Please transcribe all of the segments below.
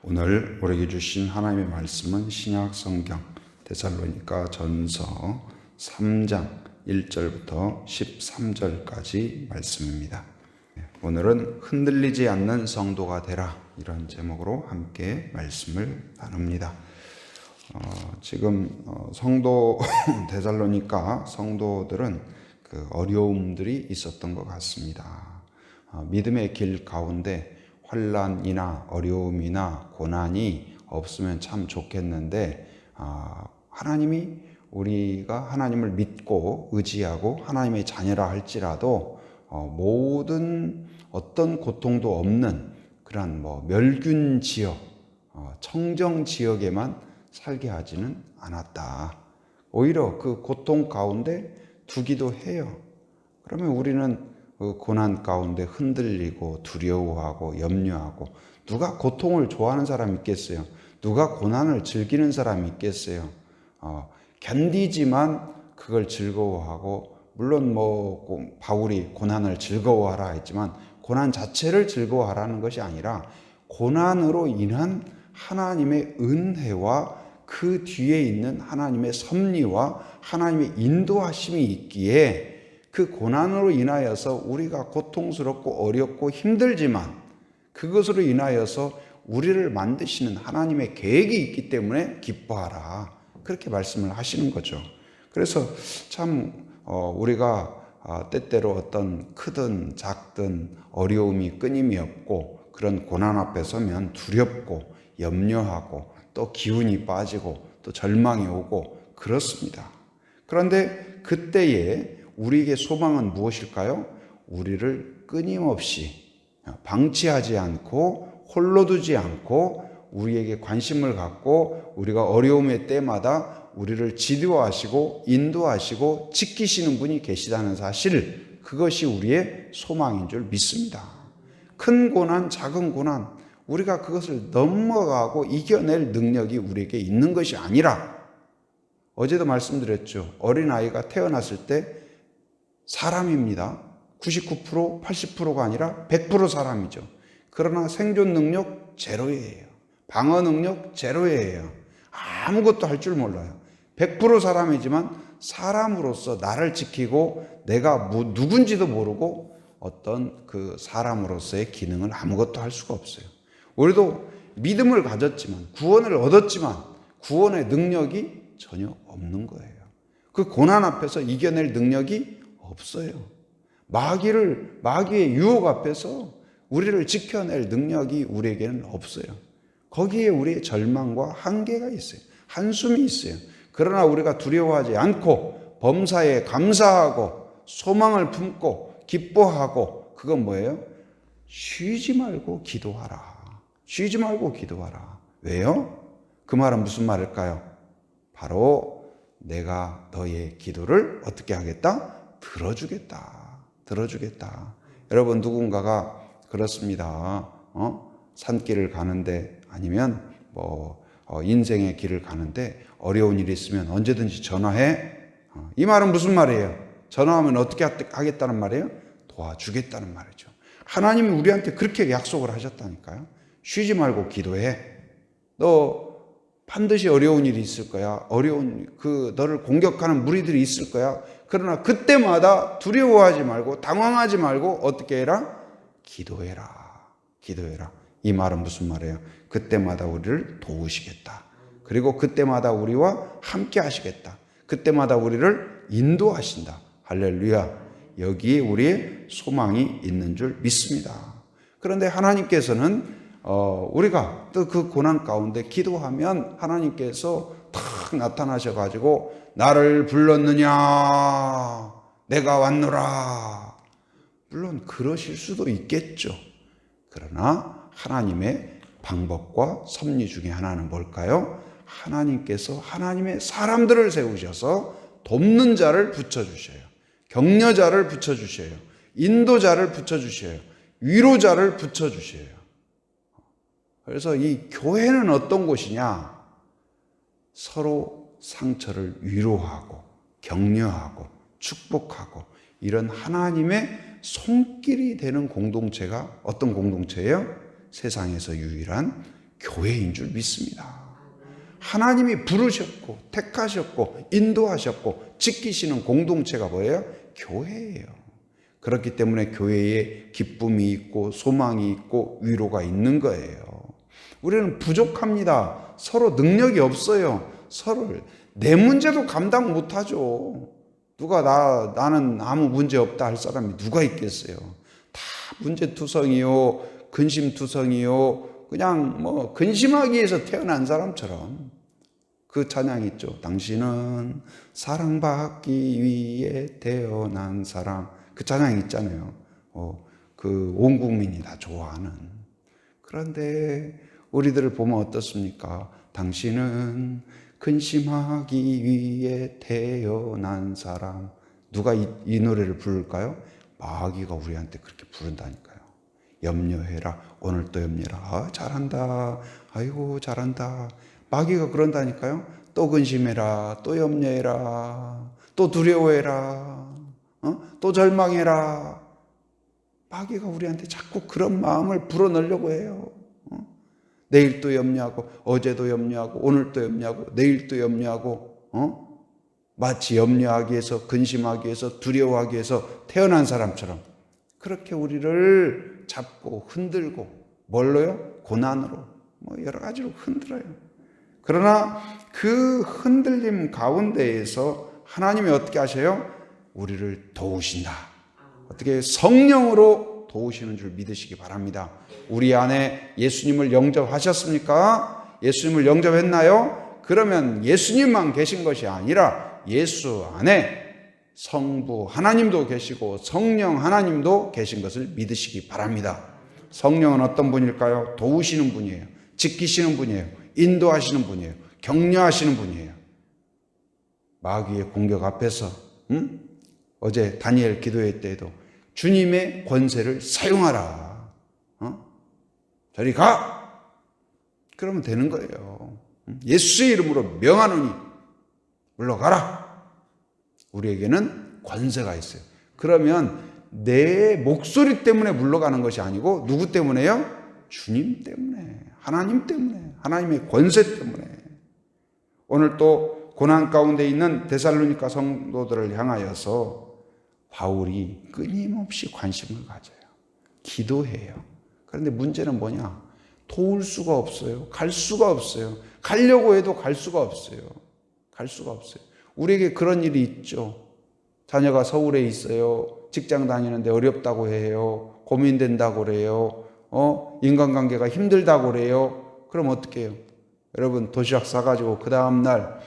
오늘 우리에게 주신 하나님의 말씀은 신약 성경 데살로니가 전서 3장 1절부터 13절까지 말씀입니다. 오늘은 흔들리지 않는 성도가 되라, 이런 제목으로 함께 말씀을 나눕니다. 지금 성도 데살로니가 성도들은 그 어려움들이 있었던 것 같습니다. 믿음의 길 가운데 환난이나 어려움이나 고난이 없으면 참 좋겠는데, 하나님이 우리가 하나님을 믿고 의지하고 하나님의 자녀라 할지라도 모든 어떤 고통도 없는 그런 멸균 지역, 청정 지역에만 살게 하지는 않았다. 오히려 그 고통 가운데 두기도 해요. 그러면 우리는 그 고난 가운데 흔들리고 두려워하고 염려하고, 누가 고통을 좋아하는 사람이 있겠어요? 누가 고난을 즐기는 사람이 있겠어요? 견디지만 그걸 즐거워하고, 물론 바울이 고난을 즐거워하라 했지만 고난 자체를 즐거워하라는 것이 아니라 고난으로 인한 하나님의 은혜와 그 뒤에 있는 하나님의 섭리와 하나님의 인도하심이 있기에, 그 고난으로 인하여서 우리가 고통스럽고 어렵고 힘들지만 그것으로 인하여서 우리를 만드시는 하나님의 계획이 있기 때문에 기뻐하라, 그렇게 말씀을 하시는 거죠. 그래서 참 우리가 때때로 어떤 크든 작든 어려움이 끊임이 없고, 그런 고난 앞에 서면 두렵고 염려하고 또 기운이 빠지고 또 절망이 오고 그렇습니다. 그런데 그때에 우리에게 소망은 무엇일까요? 우리를 끊임없이 방치하지 않고 홀로 두지 않고 우리에게 관심을 갖고 우리가 어려움의 때마다 우리를 지도하시고 인도하시고 지키시는 분이 계시다는 사실, 그것이 우리의 소망인 줄 믿습니다. 큰 고난, 작은 고난, 우리가 그것을 넘어가고 이겨낼 능력이 우리에게 있는 것이 아니라, 어제도 말씀드렸죠. 어린아이가 태어났을 때 사람입니다. 99%, 80%가 아니라 100% 사람이죠. 그러나 생존 능력 제로예요. 방어 능력 제로예요. 아무것도 할 줄 몰라요. 100% 사람이지만 사람으로서 나를 지키고 내가 누군지도 모르고 어떤 그 사람으로서의 기능을 아무것도 할 수가 없어요. 우리도 믿음을 가졌지만, 구원을 얻었지만 구원의 능력이 전혀 없는 거예요. 그 고난 앞에서 이겨낼 능력이 없어요. 마귀의 유혹 앞에서 우리를 지켜낼 능력이 우리에게는 없어요. 거기에 우리의 절망과 한계가 있어요. 한숨이 있어요. 그러나 우리가 두려워하지 않고 범사에 감사하고 소망을 품고 기뻐하고, 그건 뭐예요? 쉬지 말고 기도하라. 쉬지 말고 기도하라. 왜요? 그 말은 무슨 말일까요? 바로 내가 너의 기도를 어떻게 하겠다? 들어주겠다. 여러분, 누군가가 그렇습니다. 산길을 가는데, 아니면 인생의 길을 가는데 어려운 일이 있으면 언제든지 전화해. 이 말은 무슨 말이에요? 전화하면 어떻게 하겠다는 말이에요? 도와주겠다는 말이죠. 하나님이 우리한테 그렇게 약속을 하셨다니까요. 쉬지 말고 기도해. 너 반드시 어려운 일이 있을 거야. 너를 공격하는 무리들이 있을 거야. 그러나 그때마다 두려워하지 말고 당황하지 말고 어떻게 해라? 기도해라. 이 말은 무슨 말이에요? 그때마다 우리를 도우시겠다. 그리고 그때마다 우리와 함께 하시겠다. 그때마다 우리를 인도하신다. 할렐루야. 여기에 우리의 소망이 있는 줄 믿습니다. 그런데 하나님께서는 우리가 또 그 고난 가운데 기도하면 하나님께서 탁 나타나셔가지고 나를 불렀느냐, 내가 왔노라. 물론 그러실 수도 있겠죠. 그러나 하나님의 방법과 섭리 중에 하나는 뭘까요? 하나님께서 하나님의 사람들을 세우셔서 돕는 자를 붙여주셔요. 격려자를 붙여주셔요. 인도자를 붙여주셔요. 위로자를 붙여주셔요. 그래서 이 교회는 어떤 곳이냐? 서로 상처를 위로하고 격려하고 축복하고 이런 하나님의 손길이 되는 공동체가 어떤 공동체예요? 세상에서 유일한 교회인 줄 믿습니다. 하나님이 부르셨고 택하셨고 인도하셨고 지키시는 공동체가 뭐예요? 교회예요. 그렇기 때문에 교회에 기쁨이 있고 소망이 있고 위로가 있는 거예요. 우리는 부족합니다. 서로 능력이 없어요. 서로를 내 문제도 감당 못하죠. 누가 나는 아무 문제 없다 할 사람이 누가 있겠어요? 다 문제투성이요, 근심투성이요, 그냥 뭐 근심하기 위해서 태어난 사람처럼. 그 찬양 있죠. 당신은 사랑받기 위해 태어난 사람. 그 찬양 있잖아요. 그 온 국민이 다 좋아하는. 그런데 우리들을 보면 어떻습니까? 당신은 근심하기 위해 태어난 사람. 누가 이 노래를 부를까요? 마귀가 우리한테 그렇게 부른다니까요. 염려해라. 오늘 또 염려해라. 아, 잘한다. 아이고 잘한다. 마귀가 그런다니까요. 또 근심해라. 또 염려해라. 또 두려워해라. 또 절망해라. 마귀가 우리한테 자꾸 그런 마음을 불어넣으려고 해요. 내일 또 염려하고 어제도 염려하고 오늘 또 염려하고 내일 또 염려하고 마치 염려하기 위해서 근심하기 위해서 두려워하기 위해서 태어난 사람처럼 그렇게 우리를 잡고 흔들고 뭘로요? 고난으로 뭐 여러 가지로 흔들어요. 그러나 그 흔들림 가운데에서 하나님이 어떻게 하셔요? 우리를 도우신다. 어떻게? 성령으로 도우시는 줄 믿으시기 바랍니다. 우리 안에 예수님을 영접하셨습니까? 예수님을 영접했나요? 그러면 예수님만 계신 것이 아니라 예수 안에 성부 하나님도 계시고 성령 하나님도 계신 것을 믿으시기 바랍니다. 성령은 어떤 분일까요? 도우시는 분이에요. 지키시는 분이에요. 인도하시는 분이에요. 격려하시는 분이에요. 마귀의 공격 앞에서 어제 다니엘 기도회 때에도 주님의 권세를 사용하라. 저리 가! 그러면 되는 거예요. 예수의 이름으로 명하노니 물러가라. 우리에게는 권세가 있어요. 그러면 내 목소리 때문에 물러가는 것이 아니고 누구 때문에요? 주님 때문에, 하나님 때문에, 하나님의 권세 때문에. 오늘 또 고난 가운데 있는 데살로니가 성도들을 향하여서 바울이 끊임없이 관심을 가져요. 기도해요. 그런데 문제는 뭐냐? 도울 수가 없어요. 갈 수가 없어요. 가려고 해도 갈 수가 없어요. 갈 수가 없어요. 우리에게 그런 일이 있죠. 자녀가 서울에 있어요. 직장 다니는데 어렵다고 해요. 고민된다고 그래요. 인간관계가 힘들다고 그래요. 그럼 어떻게 해요? 여러분 도시락 싸가지고 그 다음날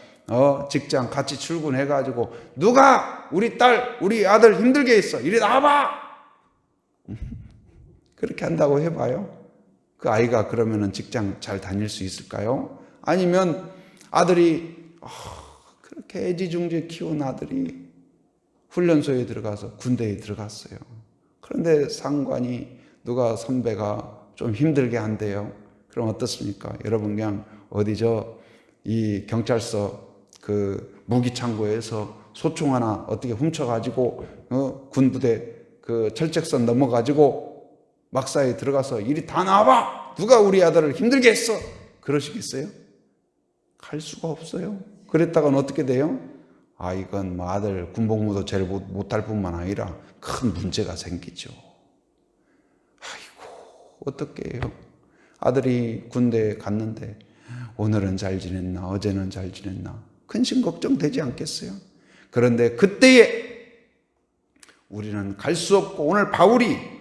직장 같이 출근해가지고 누가 우리 딸, 우리 아들 힘들게 했어. 이리 나와봐. 그렇게 한다고 해봐요. 그 아이가 그러면은 직장 잘 다닐 수 있을까요? 아니면 아들이 그렇게 애지중지 키운 아들이 훈련소에 들어가서 군대에 들어갔어요. 그런데 상관이 누가 선배가 좀 힘들게 한대요. 그럼 어떻습니까? 여러분 그냥 어디죠? 이 경찰서 그 무기창고에서 소총 하나 어떻게 훔쳐가지고 군부대 그 철책선 넘어가지고 막사에 들어가서 이리 다 나와봐! 누가 우리 아들을 힘들게 했어! 그러시겠어요? 갈 수가 없어요. 그랬다가는 어떻게 돼요? 이건 뭐 아들 군복무도 제일 못할 뿐만 아니라 큰 문제가 생기죠. 아이고 어떡해요. 아들이 군대에 갔는데 오늘은 잘 지냈나 어제는 잘 지냈나 근심 걱정되지 않겠어요? 그런데 그때에 우리는 갈 수 없고 오늘 바울이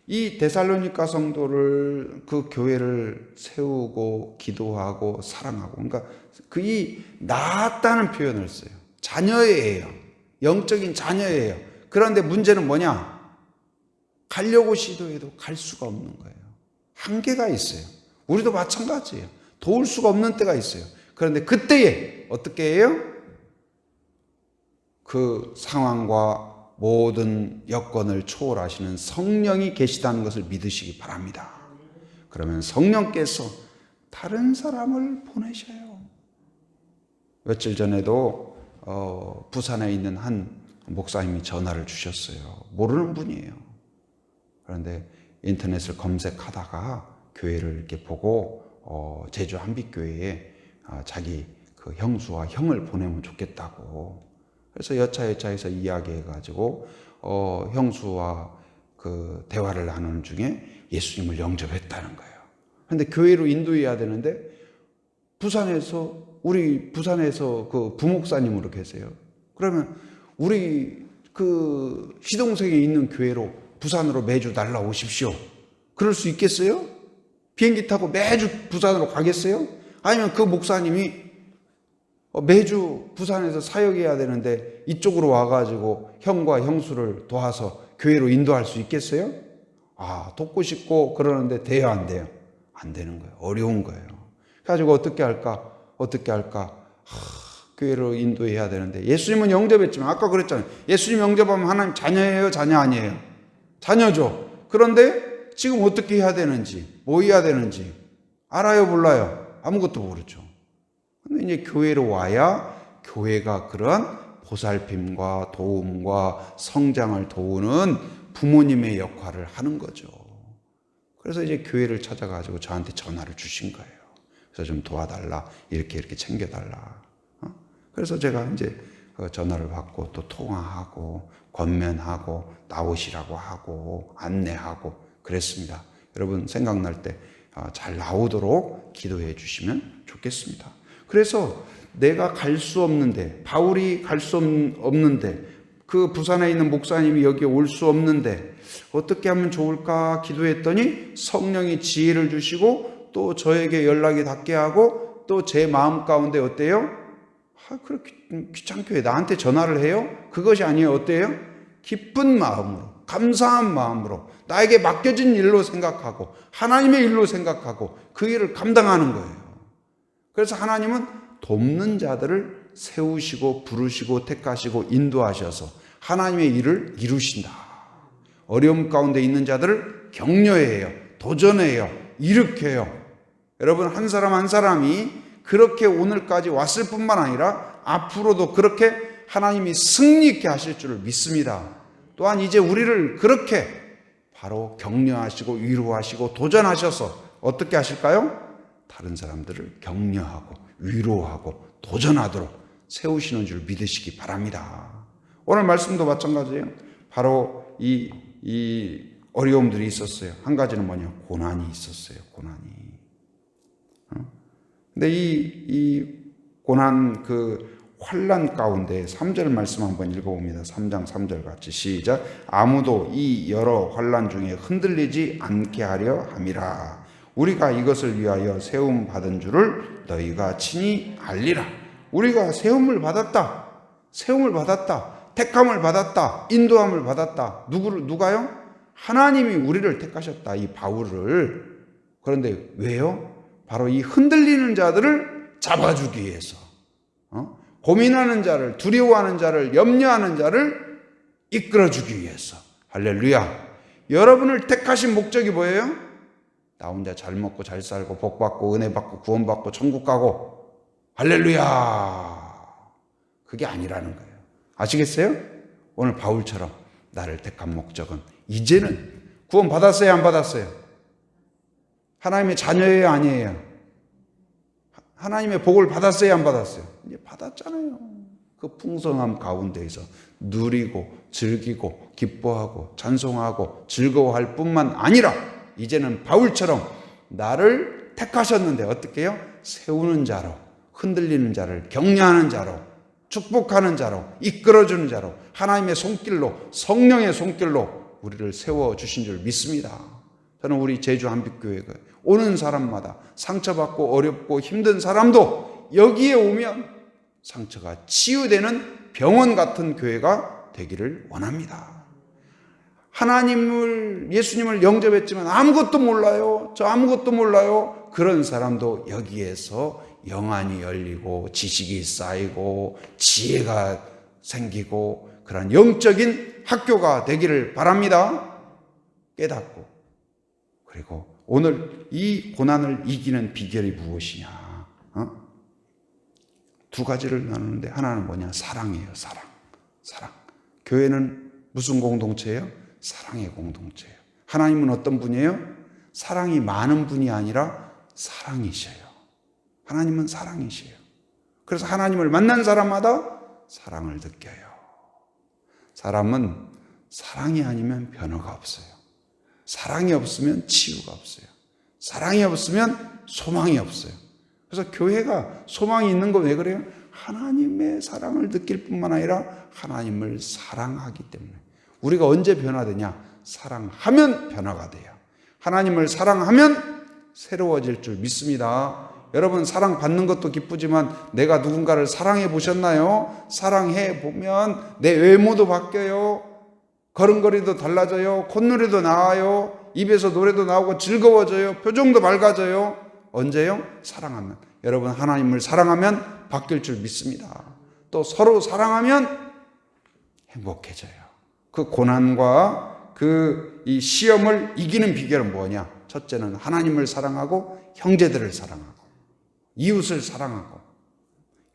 이 데살로니가 성도를 그 교회를 세우고 기도하고 사랑하고 그러니까 그이 낳았다는 표현을 써요. 자녀예요. 영적인 자녀예요. 그런데 문제는 뭐냐? 가려고 시도해도 갈 수가 없는 거예요. 한계가 있어요. 우리도 마찬가지예요. 도울 수가 없는 때가 있어요. 그런데 그때에 어떻게 해요? 그 상황과 모든 여건을 초월하시는 성령이 계시다는 것을 믿으시기 바랍니다. 그러면 성령께서 다른 사람을 보내셔요. 며칠 전에도 부산에 있는 한 목사님이 전화를 주셨어요. 모르는 분이에요. 그런데 인터넷을 검색하다가 교회를 이렇게 보고 제주 한빛교회에 자기 그 형수와 형을 보내면 좋겠다고. 그래서 여차여차해서 이야기해가지고 형수와 그 대화를 나누는 중에 예수님을 영접했다는 거예요. 그런데 교회로 인도해야 되는데 우리 부산에서 그 부목사님으로 계세요. 그러면 우리 그 시동생에 있는 교회로 부산으로 매주 날라오십시오. 그럴 수 있겠어요? 비행기 타고 매주 부산으로 가겠어요? 아니면 그 목사님이 매주 부산에서 사역해야 되는데 이쪽으로 와가지고 형과 형수를 도와서 교회로 인도할 수 있겠어요? 돕고 싶고 그러는데 돼요, 안 돼요? 안 되는 거예요. 어려운 거예요. 그래가지고 어떻게 할까? 교회로 인도해야 되는데 예수님은 영접했지만 아까 그랬잖아요. 예수님 영접하면 하나님 자녀예요? 자녀 아니에요? 자녀죠. 그런데 지금 어떻게 해야 되는지, 뭐 해야 되는지 알아요, 몰라요? 아무것도 모르죠. 근데 이제 교회로 와야 교회가 그런 보살핌과 도움과 성장을 도우는 부모님의 역할을 하는 거죠. 그래서 이제 교회를 찾아가지고 저한테 전화를 주신 거예요. 그래서 좀 도와달라, 이렇게 챙겨달라. 그래서 제가 이제 전화를 받고 또 통화하고 권면하고 나오시라고 하고 안내하고 그랬습니다. 여러분 생각날 때 잘 나오도록 기도해 주시면 좋겠습니다. 그래서 내가 갈 수 없는데, 바울이 갈 수 없는데, 그 부산에 있는 목사님이 여기에 올 수 없는데 어떻게 하면 좋을까 기도했더니 성령이 지혜를 주시고 또 저에게 연락이 닿게 하고 또 제 마음 가운데 어때요? 그렇게 귀찮게 왜 나한테 전화를 해요? 그것이 아니에요. 어때요? 기쁜 마음으로, 감사한 마음으로 나에게 맡겨진 일로 생각하고 하나님의 일로 생각하고 그 일을 감당하는 거예요. 그래서 하나님은 돕는 자들을 세우시고 부르시고 택하시고 인도하셔서 하나님의 일을 이루신다. 어려움 가운데 있는 자들을 격려해요. 도전해요. 일으켜요. 여러분 한 사람 한 사람이 그렇게 오늘까지 왔을 뿐만 아니라 앞으로도 그렇게 하나님이 승리 있게 하실 줄을 믿습니다. 또한 이제 우리를 그렇게 바로 격려하시고 위로하시고 도전하셔서 어떻게 하실까요? 다른 사람들을 격려하고 위로하고 도전하도록 세우시는 줄 믿으시기 바랍니다. 오늘 말씀도 마찬가지예요. 바로 이 어려움들이 있었어요. 한 가지는 뭐냐? 고난이 있었어요. 고난이. 근데 이 고난 그 환난 가운데 3절 말씀 한번 읽어봅니다. 3장 3절 같이 시작. 아무도 이 여러 환난 중에 흔들리지 않게 하려 함이라. 우리가 이것을 위하여 세움 받은 줄을 너희가 친히 알리라. 우리가 세움을 받았다. 세움을 받았다. 택함을 받았다. 인도함을 받았다. 누가요? 하나님이 우리를 택하셨다. 이 바울을. 그런데 왜요? 바로 이 흔들리는 자들을 잡아주기 위해서. 고민하는 자를, 두려워하는 자를, 염려하는 자를 이끌어주기 위해서. 할렐루야. 여러분을 택하신 목적이 뭐예요? 나 혼자 잘 먹고 잘 살고 복 받고 은혜 받고 구원 받고 천국 가고 할렐루야. 그게 아니라는 거예요. 아시겠어요? 오늘 바울처럼 나를 택한 목적은 이제는 구원 받았어요, 안 받았어요? 하나님의 자녀예요, 아니에요? 하나님의 복을 받았어요, 안 받았어요? 이제 받았잖아요. 그 풍성함 가운데에서 누리고 즐기고 기뻐하고 찬송하고 즐거워할 뿐만 아니라 이제는 바울처럼 나를 택하셨는데 어떻게 해요? 세우는 자로, 흔들리는 자를 격려하는 자로, 축복하는 자로, 이끌어주는 자로, 하나님의 손길로, 성령의 손길로 우리를 세워주신 줄 믿습니다. 저는 우리 제주 한빛교회가 오는 사람마다 상처받고 어렵고 힘든 사람도 여기에 오면 상처가 치유되는 병원 같은 교회가 되기를 원합니다. 예수님을 영접했지만 아무것도 몰라요. 저 아무것도 몰라요. 그런 사람도 여기에서 영안이 열리고 지식이 쌓이고 지혜가 생기고 그런 영적인 학교가 되기를 바랍니다. 깨닫고. 그리고 오늘 이 고난을 이기는 비결이 무엇이냐? 두 가지를 나누는데 하나는 뭐냐? 사랑이에요. 사랑. 교회는 무슨 공동체예요? 사랑의 공동체예요. 하나님은 어떤 분이에요? 사랑이 많은 분이 아니라 사랑이셔요. 하나님은 사랑이셔요. 그래서 하나님을 만난 사람마다 사랑을 느껴요. 사람은 사랑이 아니면 변화가 없어요. 사랑이 없으면 치유가 없어요. 사랑이 없으면 소망이 없어요. 그래서 교회가 소망이 있는 거 왜 그래요? 하나님의 사랑을 느낄 뿐만 아니라 하나님을 사랑하기 때문에. 우리가 언제 변화되냐? 사랑하면 변화가 돼요. 하나님을 사랑하면 새로워질 줄 믿습니다. 여러분, 사랑받는 것도 기쁘지만 내가 누군가를 사랑해 보셨나요? 사랑해 보면 내 외모도 바뀌어요. 걸음걸이도 달라져요. 콧노래도 나와요. 입에서 노래도 나오고 즐거워져요. 표정도 밝아져요. 언제요? 사랑하면. 여러분, 하나님을 사랑하면 바뀔 줄 믿습니다. 또 서로 사랑하면 행복해져요. 그 고난과 이 시험을 이기는 비결은 뭐냐? 첫째는 하나님을 사랑하고 형제들을 사랑하고 이웃을 사랑하고.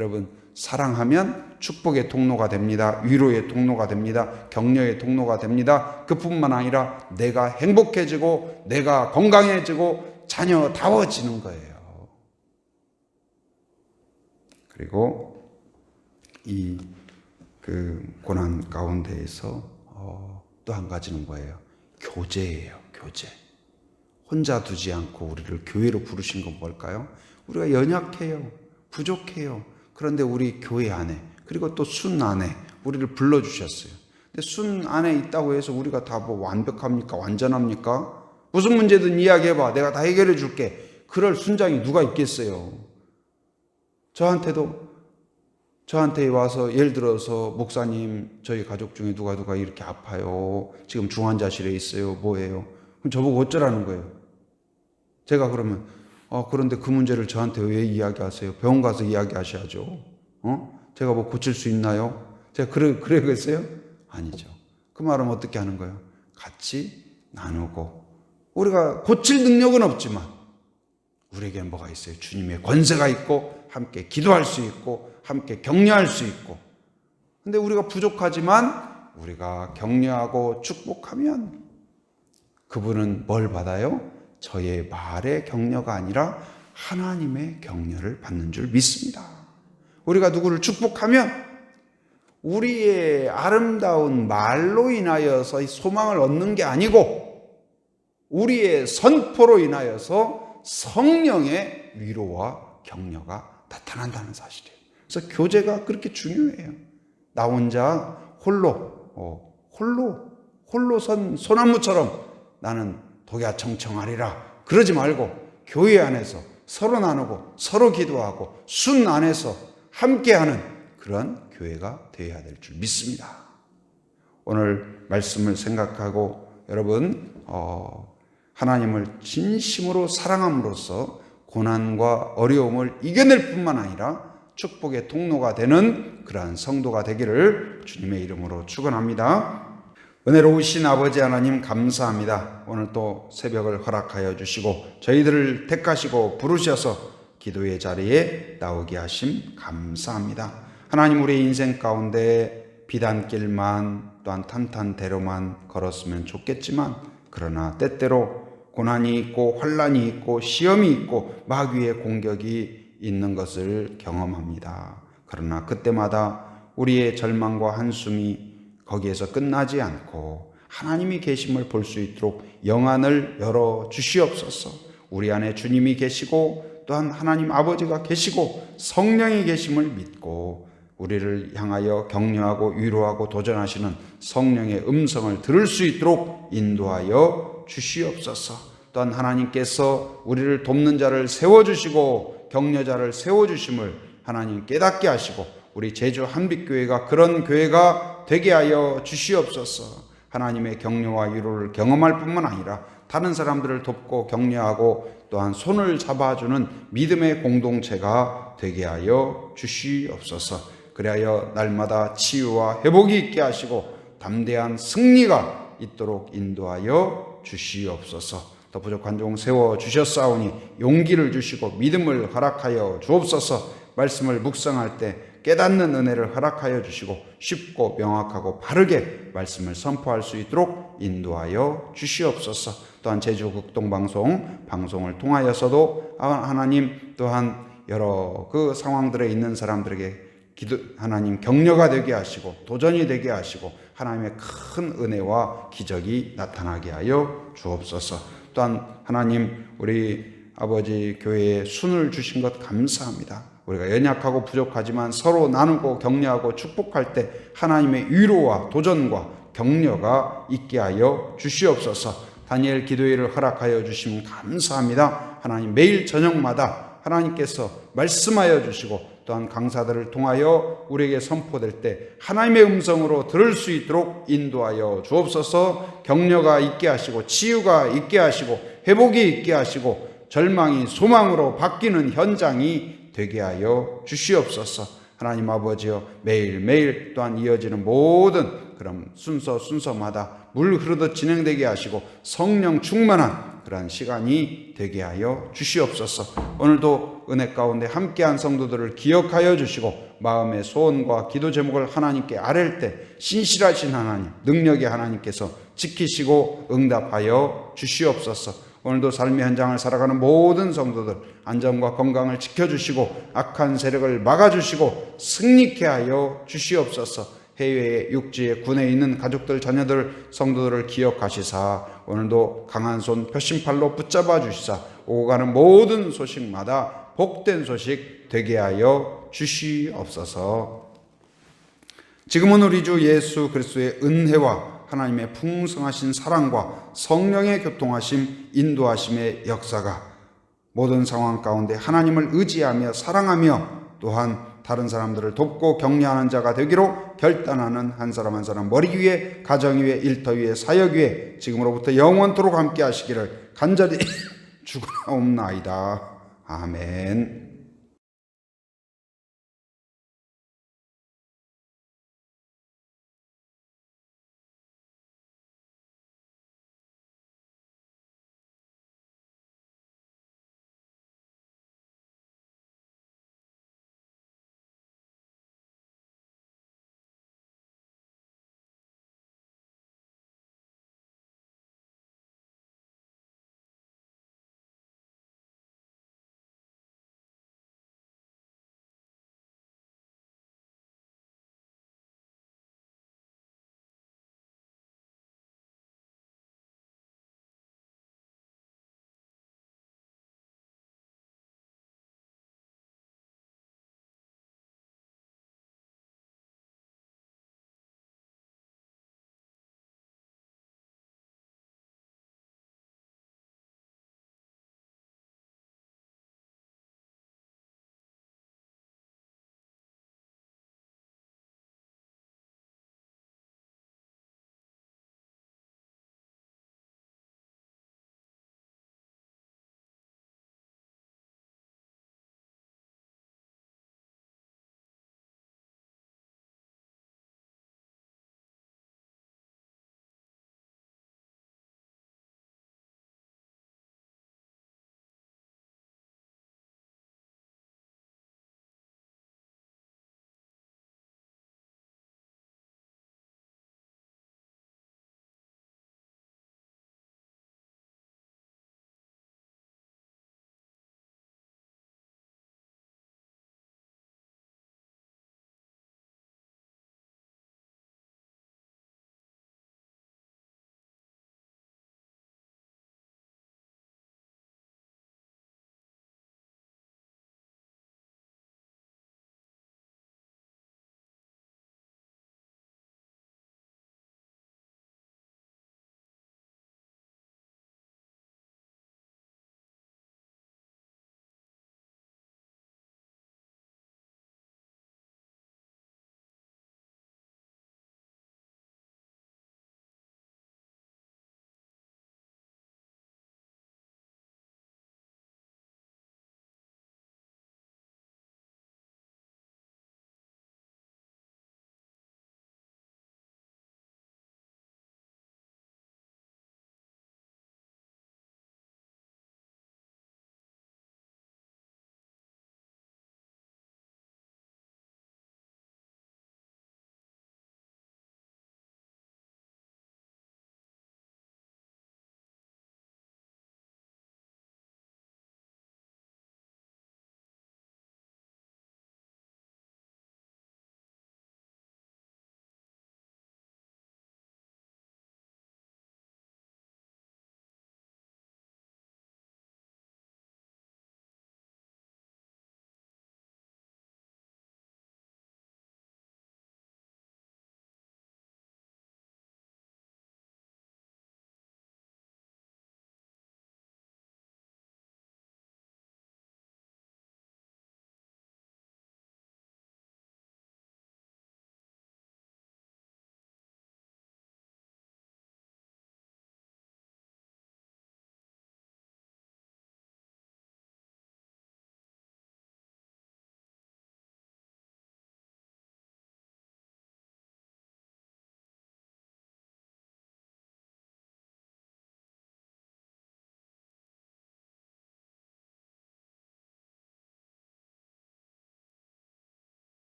여러분, 사랑하면 축복의 통로가 됩니다. 위로의 통로가 됩니다. 격려의 통로가 됩니다. 그뿐만 아니라 내가 행복해지고 내가 건강해지고 자녀다워지는 거예요. 그리고 그 고난 가운데에서 또 한 가지는 뭐예요? 교제예요. 교제. 혼자 두지 않고 우리를 교회로 부르신 건 뭘까요? 우리가 연약해요. 부족해요. 그런데 우리 교회 안에, 그리고 또 순 안에 우리를 불러주셨어요. 근데 순 안에 있다고 해서 우리가 다 뭐 완벽합니까? 완전합니까? 무슨 문제든 이야기해봐. 내가 다 해결해 줄게. 그럴 순장이 누가 있겠어요? 저한테 와서 예를 들어서 목사님, 저희 가족 중에 누가 이렇게 아파요. 지금 중환자실에 있어요. 뭐예요? 그럼 저보고 어쩌라는 거예요? 제가 그러면 그런데 그 문제를 저한테 왜 이야기하세요? 병원 가서 이야기하셔야죠. 제가 뭐 고칠 수 있나요? 제가 그러겠어요? 아니죠. 그 말은 어떻게 하는 거예요? 같이 나누고. 우리가 고칠 능력은 없지만 우리에게 뭐가 있어요? 주님의 권세가 있고 함께 기도할 수 있고 함께 격려할 수 있고. 근데 우리가 부족하지만 우리가 격려하고 축복하면 그분은 뭘 받아요? 저의 말의 격려가 아니라 하나님의 격려를 받는 줄 믿습니다. 우리가 누구를 축복하면 우리의 아름다운 말로 인하여서 소망을 얻는 게 아니고 우리의 선포로 인하여서 성령의 위로와 격려가 나타난다는 사실이에요. 그래서 교제가 그렇게 중요해요. 나 혼자 홀로 선 소나무처럼 나는 독야청청하리라 그러지 말고 교회 안에서 서로 나누고 서로 기도하고 순 안에서 함께하는 그런 교회가 되어야 될 줄 믿습니다. 오늘 말씀을 생각하고 여러분 하나님을 진심으로 사랑함으로써 고난과 어려움을 이겨낼 뿐만 아니라 축복의 통로가 되는 그러한 성도가 되기를 주님의 이름으로 축원합니다. 은혜로우신 아버지 하나님 감사합니다. 오늘 또 새벽을 허락하여 주시고 저희들을 택하시고 부르셔서 기도의 자리에 나오게 하심 감사합니다. 하나님, 우리의 인생 가운데 비단길만 또한 탄탄대로만 걸었으면 좋겠지만 그러나 때때로 고난이 있고 환난이 있고 시험이 있고 마귀의 공격이 있는 것을 경험합니다. 그러나 그때마다 우리의 절망과 한숨이 거기에서 끝나지 않고 하나님이 계심을 볼 수 있도록 영안을 열어 주시옵소서. 우리 안에 주님이 계시고 또한 하나님 아버지가 계시고 성령이 계심을 믿고 우리를 향하여 격려하고 위로하고 도전하시는 성령의 음성을 들을 수 있도록 인도하여 주시옵소서. 또한 하나님께서 우리를 돕는 자를 세워주시고 격려자를 세워주심을 하나님 깨닫게 하시고 우리 제주 한빛교회가 그런 교회가 되게 하여 주시옵소서. 하나님의 격려와 위로를 경험할 뿐만 아니라 다른 사람들을 돕고 격려하고 또한 손을 잡아주는 믿음의 공동체가 되게 하여 주시옵소서. 그리하여 날마다 치유와 회복이 있게 하시고 담대한 승리가 있도록 인도하여 주시옵소서. 더 부족한 종 세워주셨사오니 용기를 주시고 믿음을 허락하여 주옵소서. 말씀을 묵상할 때 깨닫는 은혜를 허락하여 주시고 쉽고 명확하고 바르게 말씀을 선포할 수 있도록 인도하여 주시옵소서. 또한 제주 극동방송을 통하여서도 하나님 또한 여러 그 상황들에 있는 사람들에게 하나님 격려가 되게 하시고 도전이 되게 하시고 하나님의 큰 은혜와 기적이 나타나게 하여 주옵소서. 또한 하나님 우리 아버지 교회에 순을 주신 것 감사합니다. 우리가 연약하고 부족하지만 서로 나누고 격려하고 축복할 때 하나님의 위로와 도전과 격려가 있게 하여 주시옵소서. 다니엘 기도회를 허락하여 주시면 감사합니다. 하나님 매일 저녁마다 하나님께서 말씀하여 주시고 또한 강사들을 통하여 우리에게 선포될 때 하나님의 음성으로 들을 수 있도록 인도하여 주옵소서. 격려가 있게 하시고 치유가 있게 하시고 회복이 있게 하시고 절망이 소망으로 바뀌는 현장이 되게 하여 주시옵소서. 하나님 아버지여 매일매일 또한 이어지는 모든 그런 순서마다 물 흐르듯 진행되게 하시고 성령 충만한 그러한 시간이 되게 하여 주시옵소서. 오늘도 은혜 가운데 함께한 성도들을 기억하여 주시고 마음의 소원과 기도 제목을 하나님께 아랠 때 신실하신 하나님, 능력의 하나님께서 지키시고 응답하여 주시옵소서. 오늘도 삶의 현장을 살아가는 모든 성도들 안전과 건강을 지켜주시고 악한 세력을 막아주시고 승리케 하여 주시옵소서. 해외에 육지에 군에 있는 가족들 자녀들 성도들을 기억하시사 오늘도 강한 손 표심팔로 붙잡아 주시사 오고 가는 모든 소식마다 복된 소식 되게 하여 주시옵소서. 지금은 우리 주 예수 그리스도의 은혜와 하나님의 풍성하신 사랑과 성령의 교통하심 인도하심의 역사가 모든 상황 가운데 하나님을 의지하며 사랑하며 또한 다른 사람들을 돕고 격려하는 자가 되기로 결단하는 한 사람 한 사람 머리 위에 가정 위에 일터 위에 사역 위에 지금으로부터 영원토록 함께 하시기를 간절히 축원하옵나이다. 아멘.